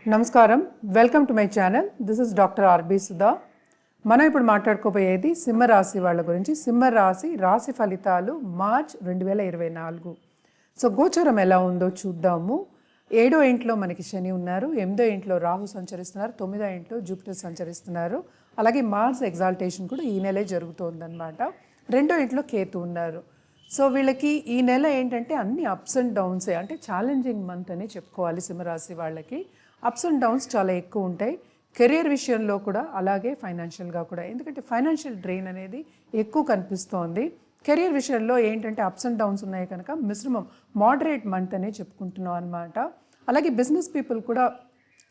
నమస్కారం, welcome to my channel. This is doctor R B Sudha. మనం ఇప్పుడు మాట్లాడుకోబోయేది సింహరాశి వాళ్ళ గురించి. సింహరాశి రాశి ఫలితాలు మార్చ్ 2024. సో గోచరం ఎలా ఉందో చూద్దాము. 7వ ఇంట్లో మనకి శని ఉన్నారు, 8వ ఇంట్లో రాహు సంచరిస్తున్నారు, 9వ ఇంట్లో జూపిటర్ సంచరిస్తున్నారు. అలాగే మార్స్ ఎగ్జాల్టేషన్ కూడా ఈ నెలే జరుగుతోందన్నమాట. 2వ ఇంట్లో కేతు ఉన్నారు. సో వీళ్ళకి ఈ నెల ఏంటంటే అన్ని అప్స్ అండ్ డౌన్సే, అంటే ఛాలెంజింగ్ మంత్ అని చెప్పుకోవాలి. సింహరాశి వాళ్ళకి అప్స్ అండ్ డౌన్స్ చాలా ఎక్కువ ఉంటాయి. కెరియర్ విషయంలో కూడా, అలాగే ఫైనాన్షియల్గా కూడా. ఎందుకంటే ఫైనాన్షియల్ డ్రెయిన్ అనేది ఎక్కువ కనిపిస్తోంది. కెరియర్ విషయంలో ఏంటంటే అప్స్ అండ్ డౌన్స్ ఉన్నాయి కనుక మిశ్రమం, మోడరేట్ మంత్ అనే చెప్పుకుంటున్నాం అనమాట. అలాగే బిజినెస్ పీపుల్ కూడా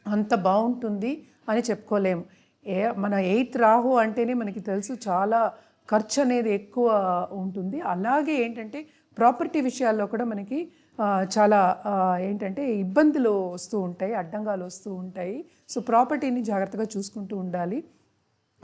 అంత బాగుంటుంది అని చెప్పుకోలేము. మన 8th రాహు అంటేనే మనకి తెలుసు చాలా ఖర్చు అనేది ఎక్కువ ఉంటుంది. అలాగే ఏంటంటే ప్రాపర్టీ విషయాల్లో కూడా మనకి చాలా ఏంటంటే ఇబ్బందులు వస్తూ ఉంటాయి, అడ్డంగాలు వస్తూ ఉంటాయి. సో ప్రాపర్టీని జాగ్రత్తగా చూసుకుంటూ ఉండాలి.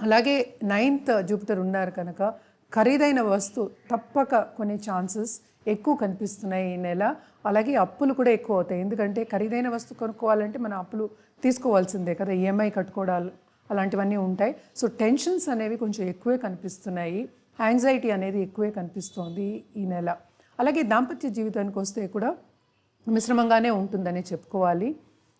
అలాగే 9th జూపిటర్ ఉన్నారు కనుక ఖరీదైన వస్తువు తప్పక కొనే ఛాన్సెస్ ఎక్కువ కనిపిస్తున్నాయి ఈ నెల. అలాగే అప్పులు కూడా ఎక్కువ అవుతాయి. ఎందుకంటే ఖరీదైన వస్తువు కొనుక్కోవాలంటే మనం అప్పులు తీసుకోవాల్సిందే కదా, ఈఎంఐ కట్టుకోవడాలు అలాంటివన్నీ ఉంటాయి. సో టెన్షన్స్ అనేవి కొంచెం ఎక్కువే కనిపిస్తున్నాయి, యాంగ్జైటీ అనేది ఎక్కువే కనిపిస్తోంది ఈ నెల. అలాగే దాంపత్య జీవితానికి వస్తే కూడా మిశ్రమంగానే ఉంటుందని చెప్పుకోవాలి.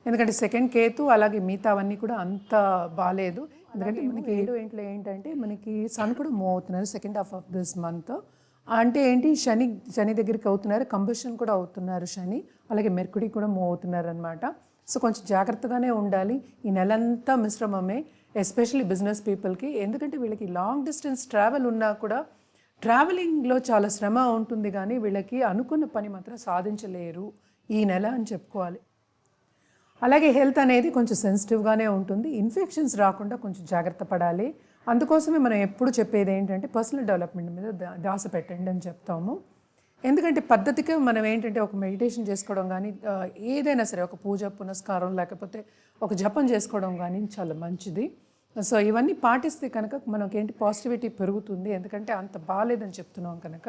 ఎందుకంటే సెకండ్ కేతు, అలాగే మిగతావన్నీ కూడా అంత బాగాలేదు. ఎందుకంటే మనకి 7వ ఇంట్లో ఏంటంటే మనకి సన్ కూడా మూవ్ అవుతున్నారు second half of this month. అంటే ఏంటి, శని దగ్గరికి అవుతున్నారు, కంబషన్ కూడా అవుతున్నారు శని. అలాగే మెర్కుడి కూడా మూవ్ అవుతున్నారు అనమాట. సో కొంచెం జాగ్రత్తగానే ఉండాలి. ఈ నెలంతా మిశ్రమమే, ఎస్పెషల్లీ బిజినెస్ పీపుల్కి. ఎందుకంటే వీళ్ళకి లాంగ్ డిస్టెన్స్ ట్రావెల్ ఉన్నా కూడా ట్రావెలింగ్లో చాలా శ్రమ ఉంటుంది, కానీ వీళ్ళకి అనుకున్న పని మాత్రం సాధించలేరు ఈ నెల అని చెప్పుకోవాలి. అలాగే హెల్త్ అనేది కొంచెం సెన్సిటివ్గానే ఉంటుంది. ఇన్ఫెక్షన్స్ రాకుండా కొంచెం జాగ్రత్త పడాలి. అందుకోసమే మనం ఎప్పుడు చెప్పేది ఏంటంటే పర్సనల్ డెవలప్మెంట్ మీద ధ్యాస పెట్టండి అని చెప్తాము. ఎందుకంటే పద్ధతిగా మనం ఏంటంటే ఒక మెడిటేషన్ చేసుకోవడం కానీ, ఏదైనా సరే ఒక పూజ పునస్కారం లేకపోతే ఒక జపం చేసుకోవడం కానీ చాలా మంచిది. సో ఇవన్నీ పాటిస్తే కనుక మనకేంటి పాజిటివిటీ పెరుగుతుంది. ఎందుకంటే అంత బాగాలేదని చెప్తున్నాం కనుక.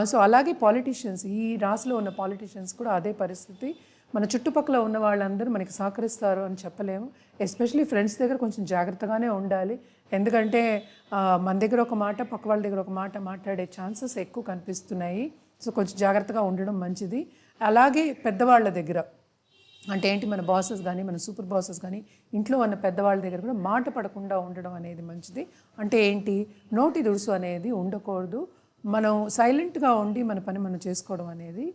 సో అలాగే పాలిటీషియన్స్, ఈ రాశిలో ఉన్న పాలిటీషియన్స్ కూడా అదే పరిస్థితి. మన చుట్టుపక్కల ఉన్న వాళ్ళందరూ మనకి సహకరిస్తారు అని చెప్పలేము. ఎస్పెషలీ ఫ్రెండ్స్ దగ్గర కొంచెం జాగ్రత్తగానే ఉండాలి. ఎందుకంటే మన దగ్గర ఒక మాట, పక్క వాళ్ళ దగ్గర ఒక మాట మాట్లాడే ఛాన్సెస్ ఎక్కువ కనిపిస్తున్నాయి. సో కొంచెం జాగ్రత్తగా ఉండడం మంచిది. అలాగే పెద్దవాళ్ళ దగ్గర, అంటే ఏంటి, మన బాసెస్ కానీ, మన సూపర్ బాసెస్ కానీ, ఇంట్లో ఉన్న పెద్దవాళ్ళ దగ్గర కూడా మాట పడకుండా ఉండడం అనేది మంచిది. అంటే ఏంటి, నోటి దుడుసు అనేది ఉండకూడదు. మనం సైలెంట్గా ఉండి మన పని మనం చేసుకోవడం అనేది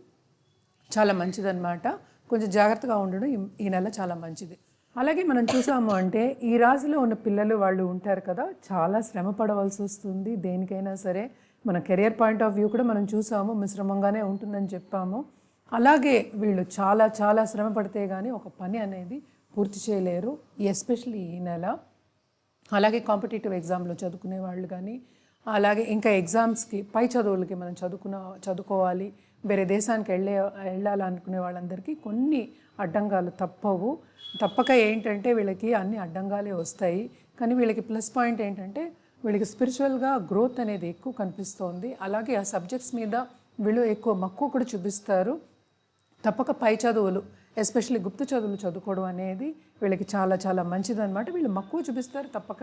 చాలా మంచిదన్నమాట. కొంచెం జాగ్రత్తగా ఉండడం ఈ నెల చాలా మంచిది. అలాగే మనం చూసాము అంటే ఈ రాశిలో ఉన్న పిల్లలు వాళ్ళు ఉంటారు కదా, చాలా శ్రమ పడవలసి వస్తుంది దేనికైనా సరే. మన కెరియర్ పాయింట్ ఆఫ్ వ్యూ కూడా మనం చూసాము, మిశ్రమంగానే ఉంటుందని చెప్పాము. అలాగే వీళ్ళు చాలా చాలా శ్రమ పడితే కానీ ఒక పని అనేది పూర్తి చేయలేరు, ఎస్పెషల్లీ ఈ నెల. అలాగే కాంపిటేటివ్ ఎగ్జామ్లో చదువుకునే వాళ్ళు కానీ, అలాగే ఇంకా ఎగ్జామ్స్కి పై చదువులకి మనం చదువుకోవాలి, వేరే దేశానికి వెళ్ళాలనుకునే వాళ్ళందరికీ కొన్ని అడ్డంగాలు తప్పక ఏంటంటే వీళ్ళకి అన్ని అడ్డంగాలే వస్తాయి. కానీ వీళ్ళకి ప్లస్ పాయింట్ ఏంటంటే వీళ్ళకి స్పిరిచువల్గా గ్రోత్ అనేది ఎక్కువ కనిపిస్తోంది. అలాగే ఆ సబ్జెక్ట్స్ మీద వీళ్ళు ఎక్కువ మక్కువ కూడా చూపిస్తారు. తప్పక పై చదువులు, ఎస్పెషల్లీ గుప్త చదువులు చదువుకోవడం అనేది వీళ్ళకి చాలా చాలా మంచిదన్నమాట. వీళ్ళు మక్కువ చూపిస్తారు, తప్పక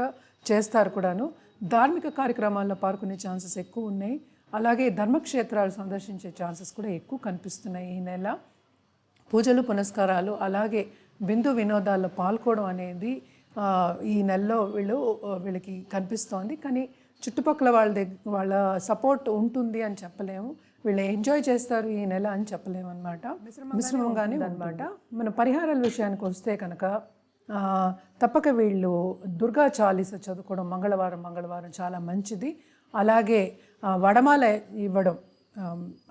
చేస్తారు కూడాను. ధార్మిక కార్యక్రమాల్లో పాల్గొనే ఛాన్సెస్ ఎక్కువ ఉన్నాయి. అలాగే ధర్మక్షేత్రాలు సందర్శించే ఛాన్సెస్ కూడా ఎక్కువ కనిపిస్తున్నాయి ఈ నెల. పూజలు పునస్కారాలు అలాగే విందు వినోదాల్లో పాల్గొనడం అనేది ఈ నెలలో వీళ్ళకి కనిపిస్తోంది. కానీ చుట్టుపక్కల వాళ్ళ సపోర్ట్ ఉంటుంది అని చెప్పలేము. వీళ్ళు ఎంజాయ్ చేస్తారు ఈ నెల అని చెప్పలేము అనమాట. మిశ్రమంగానే అనమాట. మన పరిహారాల విషయానికి వస్తే కనుక తప్పక వీళ్ళు దుర్గా చాలీస చదువుకోవడం మంగళవారం చాలా మంచిది. అలాగే వడమాల ఇవ్వడం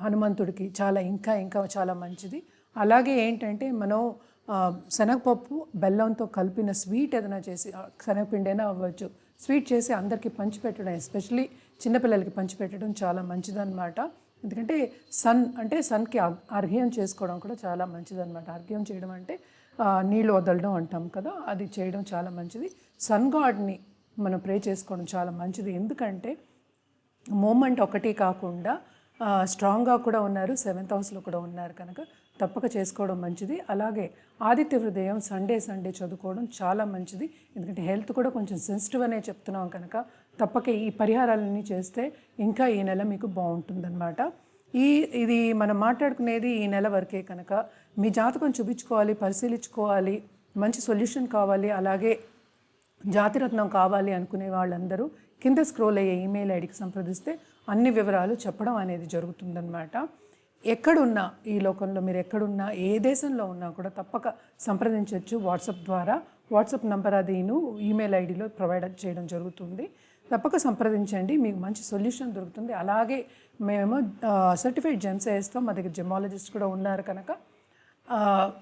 హనుమంతుడికి ఇంకా చాలా మంచిది. అలాగే ఏంటంటే మనం శనగపప్పు బెల్లంతో కలిపిన స్వీట్ ఏదైనా చేసి, శనగపిండి అయినా అవ్వచ్చు, స్వీట్ చేసి అందరికీ పంచిపెట్టడం, ఎస్పెషల్లీ చిన్నపిల్లలకి పంచిపెట్టడం చాలా మంచిదన్నమాట. ఎందుకంటే సన్కి అర్ఘ్యం చేసుకోవడం కూడా చాలా మంచిదన్నమాట. అర్ఘ్యం చేయడం అంటే నీళ్ళు వదలడం అంటాం కదా, అది చేయడం చాలా మంచిది. సన్ గాడ్ని మనం ప్రే చేసుకోవడం చాలా మంచిది. ఎందుకంటే మూమెంట్ ఒకటి కాకుండా స్ట్రాంగ్గా కూడా ఉన్నారు, 7th హౌస్లో కూడా ఉన్నారు కనుక తప్పక చేసుకోవడం మంచిది. అలాగే ఆదిత్య హృదయం సండే చదువుకోవడం చాలా మంచిది. ఎందుకంటే హెల్త్ కూడా కొంచెం సెన్సిటివ్ అనే చెప్తున్నాం కనుక తప్పక ఈ పరిహారాలన్నీ చేస్తే ఇంకా ఈ నెల మీకు బాగుంటుందన్నమాట. ఇది మనం మాట్లాడుకునేది ఈ నెల వరకే కనుక మీ జాతకం చూపించుకోవాలి, పరిశీలించుకోవాలి, మంచి సొల్యూషన్ కావాలి, అలాగే జాతిరత్నం కావాలి అనుకునే వాళ్ళందరూ కింద స్క్రోల్ అయ్యే ఈమెయిల్ ఐడికి సంప్రదిస్తే అన్ని వివరాలు చెప్పడం అనేది జరుగుతుందన్నమాట. ఎక్కడున్నా ఈ లోకంలో మీరు ఎక్కడున్నా ఏ దేశంలో ఉన్నా కూడా తప్పక సంప్రదించవచ్చు వాట్సాప్ ద్వారా. వాట్సాప్ నంబర్ అదిను ఈమెయిల్ ఐడిలో ప్రొవైడ్ చేయడం జరుగుతుంది. తప్పక సంప్రదించండి, మీకు మంచి సొల్యూషన్ దొరుకుతుంది. అలాగే మేము సర్టిఫైడ్ జెమ్స్ వేస్తాం, మా దగ్గర జెమాలజిస్ట్ కూడా ఉన్నారు కనుక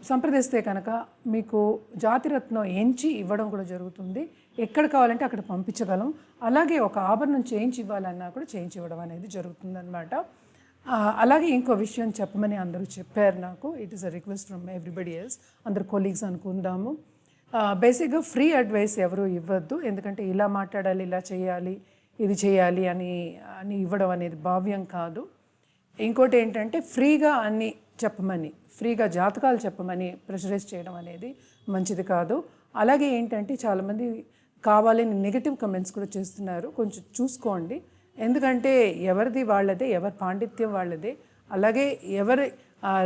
సంప్రదిస్తే కనుక మీకు జాతిరత్నం ఎంచి ఇవ్వడం కూడా జరుగుతుంది. ఎక్కడ కావాలంటే అక్కడ పంపించగలం. అలాగే ఒక ఆభరణం చేయించి ఇవ్వాలన్నా కూడా చేయించి ఇవ్వడం అనేది జరుగుతుందన్నమాట. అలాగే ఇంకో విషయం చెప్పమని అందరూ చెప్పారు నాకు. It is a request from everybody else, అందరు కొలీగ్స్ అనుకుందాము. బేసిక్గా ఫ్రీ అడ్వైస్ ఎవరు ఇవ్వద్దు, ఎందుకంటే ఇలా మాట్లాడాలి, ఇలా చేయాలి, ఇది చేయాలి అని ఇవ్వడం అనేది భావ్యం కాదు. ఇంకోటి ఏంటంటే ఫ్రీగా అన్నీ చెప్పమని, ఫ్రీగా జాతకాలు చెప్పమని ప్రెషరైజ్ చేయడం అనేది మంచిది కాదు. అలాగే ఏంటంటే చాలామంది కావాలని నెగిటివ్ కమెంట్స్ కూడా చేస్తున్నారు, కొంచెం చూసుకోండి. ఎందుకంటే ఎవరిది వాళ్ళదే, ఎవరి పాండిత్యం వాళ్ళదే, అలాగే ఎవరి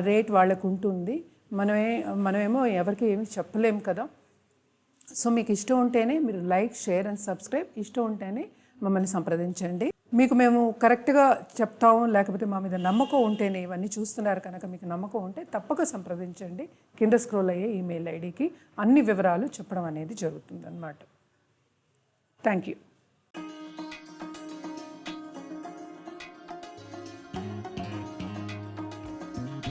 రేట్ వాళ్ళకు ఉంటుంది. మనమేమో ఎవరికి ఏమి చెప్పలేము కదా. సో మీకు ఇష్టం ఉంటేనే మీరు లైక్, షేర్ అండ్ సబ్స్క్రైబ్, ఇష్టం ఉంటేనే మమ్మల్ని సంప్రదించండి. మీకు మేము కరెక్ట్గా చెప్తాము, లేకపోతే మా మీద నమ్మకం ఉంటేనే, ఇవన్నీ చూస్తున్నారు కనుక మీకు నమ్మకం ఉంటే తప్పక సంప్రదించండి. కింద స్క్రోల్ అయ్యే ఈమెయిల్ ఐడికి అన్ని వివరాలు చెప్పడం అనేది జరుగుతుందన్నమాట. Thank you.